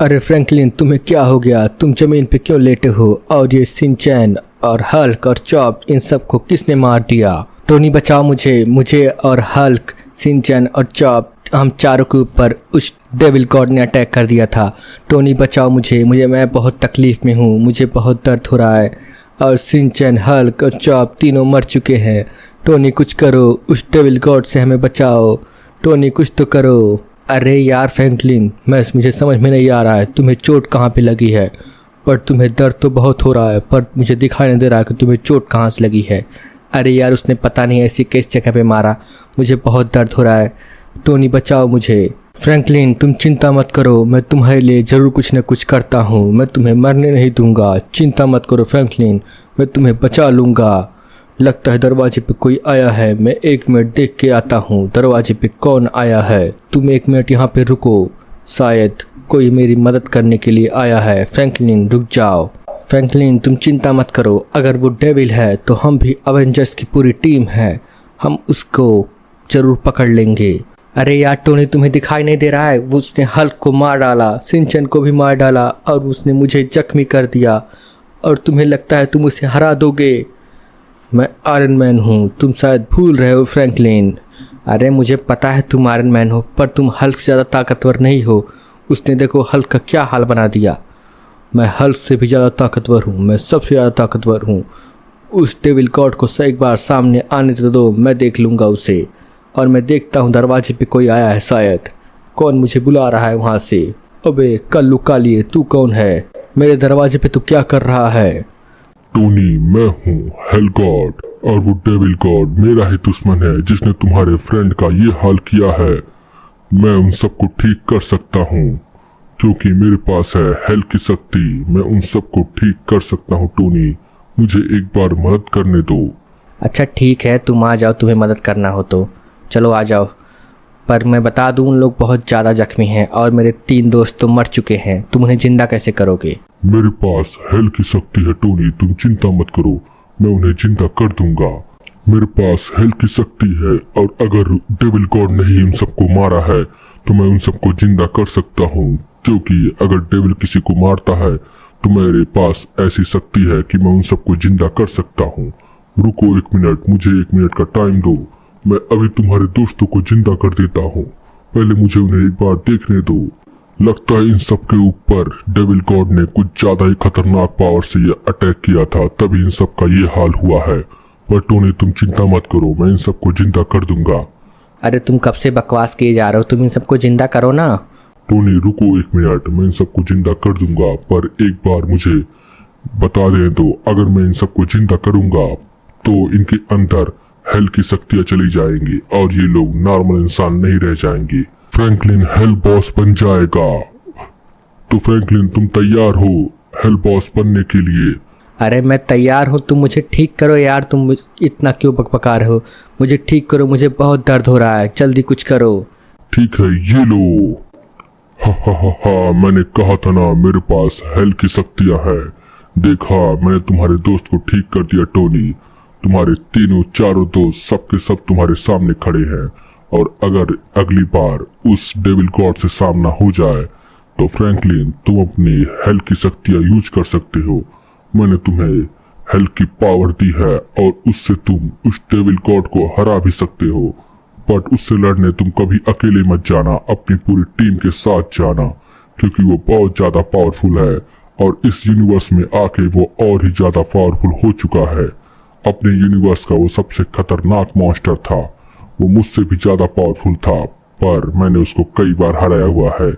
अरे फ्रैंकलिन, तुम्हें क्या हो गया? तुम जमीन पे क्यों लेटे हो? और ये शिनचैन और हल्क और चॉप, इन सबको किसने मार दिया? टोनी बचाओ मुझे। मुझे और हल्क, शिनचैन और चॉप, हम चारों के ऊपर उस डेविल गॉड ने अटैक कर दिया था। टोनी बचाओ मुझे। मैं बहुत तकलीफ़ में हूँ, मुझे बहुत दर्द हो रहा है। और शिनचैन, हल्क और चॉप तीनों मर चुके हैं। टोनी कुछ करो, उस डेविल गॉड से हमें बचाओ। टोनी कुछ तो करो। अरे यार फ्रैंकलिन, मुझे समझ में नहीं आ रहा है तुम्हें चोट कहाँ पे लगी है, पर तुम्हें दर्द तो बहुत हो रहा है, पर मुझे दिखाई नहीं दे रहा है कि तुम्हें चोट कहाँ से लगी है। अरे यार, उसने पता नहीं ऐसी किस जगह पे मारा, मुझे बहुत दर्द हो रहा है। टोनी बचाओ मुझे। फ्रैंकलिन, तुम चिंता मत करो, मैं तुम्हारे लिए ज़रूर कुछ न कुछ करता हूँ। मैं तुम्हें मरने नहीं दूंगा। चिंता मत करो फ्रैंकलिन, मैं तुम्हें बचा लूँगा। लगता है दरवाजे पे कोई आया है, मैं 1 मिनट देख के आता हूँ दरवाजे पे कौन आया है। तुम 1 मिनट यहाँ पे रुको, शायद कोई मेरी मदद करने के लिए आया है। फ्रैंकलिन रुक जाओ। फ्रैंकलिन, तुम चिंता मत करो, अगर वो डेविल है तो हम भी अवेंजर्स की पूरी टीम है, हम उसको ज़रूर पकड़ लेंगे। अरे यार टोनी, तुम्हें दिखाई नहीं दे रहा है? उसने हल्क को मार डाला, शिनचैन को भी मार डाला, और उसने मुझे जख्मी कर दिया। और तुम्हें लगता है तुम उसे हरा दोगे? मैं आयरन मैन हूँ, तुम शायद भूल रहे हो फ्रैंकलिन। अरे मुझे पता है तुम आयरन मैन हो, पर तुम हल्क से ज़्यादा ताकतवर नहीं हो। उसने देखो हल्क का क्या हाल बना दिया। मैं हल्क से भी ज़्यादा ताकतवर हूँ, मैं सबसे ज़्यादा ताकतवर हूँ। उस डेविल गॉड को एक बार सामने आने तो दो, मैं देख लूँगा उसे। और मैं देखता हूँ दरवाजे पे कोई आया है, शायद कौन मुझे बुला रहा है वहाँ से। अबे कल्लू कालिए, तू कौन है? मेरे दरवाजे पे तू क्या कर रहा है? टोनी, मैं हूँ हेल गॉड, और वो डेविल गॉड मेरा ही दुश्मन है जिसने तुम्हारे फ्रेंड का ये हाल किया है। मैं उन सबको ठीक कर सकता हूँ क्योंकि मेरे पास है हेल की शक्ति। मैं उन सबको ठीक कर सकता हूँ टोनी, मुझे एक बार मदद करने दो। अच्छा ठीक है, तुम आ जाओ, तुम्हें मदद करना हो तो चलो आ जाओ। पर मैं बता दूं, उन लोग बहुत ज़्यादा जख्मी हैं और मेरे 3 दोस्त तो मर चुके हैं। तुम उन्हें जिंदा कैसे करोगे? मेरे पास हेल की शक्ति है टोनी, तुम चिंता मत करो, मैं उन्हें जिंदा कर दूंगा। मेरे पास हेल की शक्ति है, और अगर डेविल गॉड ने ही उन सबको मारा है तो मैं उन सबको जिंदा कर सकता हूँ, क्योंकि अगर डेविल किसी को मारता है तो मेरे पास ऐसी शक्ति है कि मैं उन सबको जिंदा कर सकता हूँ। रुको 1 मिनट, मुझे 1 मिनट का टाइम दो, मैं अभी तुम्हारे दोस्तों को जिंदा कर देता हूँ। पहले मुझे उन्हें एक बार देखने दो। लगता है इन सब के ऊपर डेविल गॉड ने कुछ ज्यादा ही खतरनाक पावर से ये अटैक किया था, तभी इन सब का ये हाल हुआ है। पर टोनी तुम चिंता मत करो, मैं इन सबको जिंदा कर दूंगा। अरे तुम कब से बकवास किए जा रहे हो? तुम इन सबको जिंदा करो ना। टोनी रुको 1 मिनट, मैं इन सबको जिंदा कर दूंगा, पर एक बार मुझे बता दें दो। अगर मैं इन सबको जिंदा करूंगा तो इनके अंदर हेल की शक्तियां चली जाएंगी और ये लोग नॉर्मल इंसान नहीं रह जाएंगे। फ्रैंकलिन हेल बॉस बन जाएगा। तो फ्रैंकलिन तुम तैयार हो हेल बॉस बनने के लिए? अरे मैं तैयार हूँ, तुम मुझे ठीक करो यार। तुम इतना क्यों बकबका रहे हो? मुझे ठीक करो, मुझे बहुत दर्द हो रहा है, जल्दी कुछ करो। ठीक है, ये लो। हा, मैंने कहा था ना मेरे पास हेल की शक्तियां हैं। देखा, मैंने तुम्हारे दोस्त को ठीक कर दिया टोनी। तुम्हारे तीनों चारों दोस्त सबके सब तुम्हारे सामने खड़े हैं, और अगर अगली बार उस डेविल गॉड से सामना हो जाए तो फ्रैंकलिन तुम अपनी हेल की शक्तियां यूज कर सकते हो। मैंने तुम्हें हेल की पावर दी है और उससे तुम उस डेविल गॉड को हरा भी सकते हो। बट उससे लड़ने तुम कभी अकेले मत जाना, अपनी पूरी टीम के साथ जाना, क्योंकि वो बहुत ज्यादा पावरफुल है और इस यूनिवर्स में आके वो और ही ज्यादा पावरफुल हो चुका है। अपने यूनिवर्स का वो सबसे खतरनाक मॉन्स्टर था, वो मुझसे भी ज्यादा पावरफुल था, पर मैंने उसको कई बार हराया हुआ है।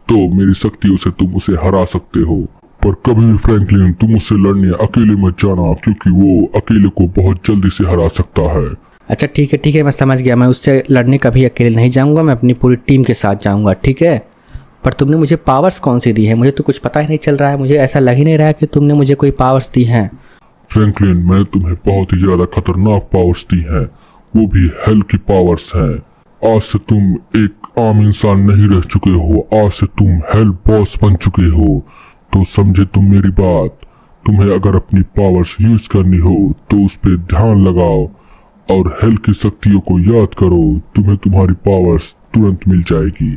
तो मेरी शक्तियों से तुम उसे हरा सकते हो, पर कभी भी फ्रैंकलिन तुम उससे लड़ने अकेले मत जाना, क्योंकि वो अकेले को बहुत जल्दी से हरा सकता है। अच्छा ठीक है, मैं समझ गया। मैं उससे लड़ने कभी अकेले नहीं जाऊंगा, मैं अपनी पूरी टीम के साथ जाऊंगा, ठीक है? पर तुमने मुझे पावर्स कौन सी दी है? मुझे तो कुछ पता ही नहीं चल रहा है। मुझे ऐसा लग ही नहीं रहा है कि तुमने मुझे कोई पावर्स दी हैं। फ्रैंकलिन, मैंने तुम्हें बहुत ही ज्यादा खतरनाक पावर्स दी हैं, वो भी हेल की पावर्स हैं। आज से तुम एक आम इंसान नहीं रह चुके हो, आज से तुम हेल बॉस बन चुके हो। तो समझे तुम मेरी बात? तुम्हें अगर अपनी पावर्स यूज करनी हो तो उस पर ध्यान लगाओ और हेल की शक्तियों को याद करो, तुम्हें तुम्हारी पावर्स तुरंत मिल जाएगी।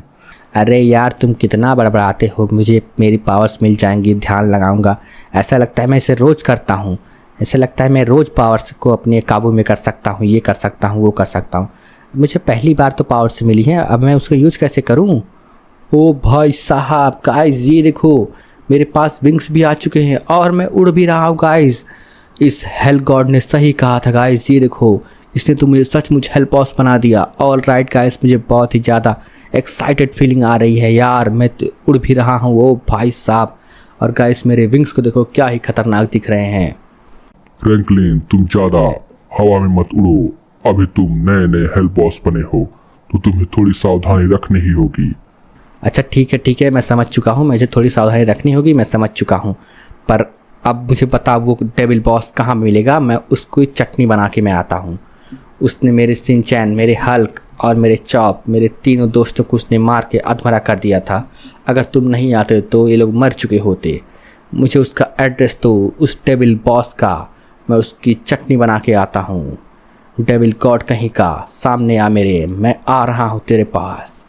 अरे यार तुम कितना बड़बड़ाते हो, मुझे मेरी पावर्स मिल जाएंगी, ध्यान लगाऊंगा। ऐसा लगता है मैं इसे रोज़ करता हूँ, ऐसा लगता है मैं रोज़ पावर्स को अपने काबू में कर सकता हूँ, ये कर सकता हूँ, वो कर सकता हूँ। मुझे पहली बार तो पावर्स मिली है, अब मैं उसका यूज कैसे करूँ? ओ भाई साहब गाइस, ये देखो मेरे पास विंग्स भी आ चुके हैं और मैं उड़ भी रहा हूँ गाइस। इस हेल गॉड ने सही कहा था गाइस, ये देखो इसने तो मुझे सचमुच हेल बॉस बना दिया। ऑल राइट गाइस, मुझे बहुत ही ज़्यादा एक्साइटेड फीलिंग आ रही है यार, मैं तो उड़ भी रहा हूँ। ओ भाई साहब, और गाइस मेरे विंग्स को देखो क्या ही खतरनाक दिख रहे हैं। फ्रैंकलिन, तुम ज्यादा हवा में मत उड़ो, अभी तुम नए नए हेल बॉस बने हो तो तुम्हें थोड़ी सावधानी रखनी ही होगी। अच्छा ठीक है, मैं समझ चुका हूँ, मुझे थोड़ी सावधानी रखनी होगी, मैं समझ चुका हूँ। पर अब मुझे बता वो डेविल बॉस कहाँ मिलेगा, मैं उसको चटनी बना के मैं आता हूँ। उसने मेरे सिंचैन, मेरे हल्क और मेरे चॉप, मेरे तीनों दोस्तों को उसने मार के अधमरा कर दिया था। अगर तुम नहीं आते तो ये लोग मर चुके होते। मुझे उसका एड्रेस दो, उस डेविल बॉस का, मैं उसकी चटनी बना के आता हूँ। डेविल गॉड कहीं का, सामने आ मेरे, मैं आ रहा हूँ तेरे पास।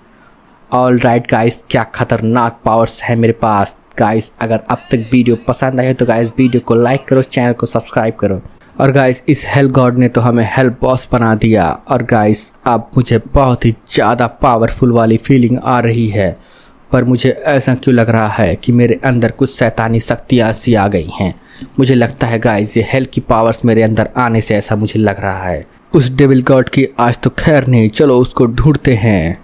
ऑल राइट गाइस, क्या खतरनाक पावर्स है मेरे पास। गाइस अगर अब तक वीडियो पसंद आए तो गाइस वीडियो को लाइक करो, चैनल को सब्सक्राइब करो। और गाइस इस हेल गॉड ने तो हमें हेल बॉस बना दिया। और गाइस अब मुझे बहुत ही ज़्यादा पावरफुल वाली फीलिंग आ रही है, पर मुझे ऐसा क्यों लग रहा है कि मेरे अंदर कुछ शैतानी शक्तियाँ सी आ गई हैं। मुझे लगता है गाइस ये हेल की पावर्स मेरे अंदर आने से ऐसा मुझे लग रहा है। उस डेविल गॉड की आज तो खैर नहीं, चलो उसको ढूंढते हैं।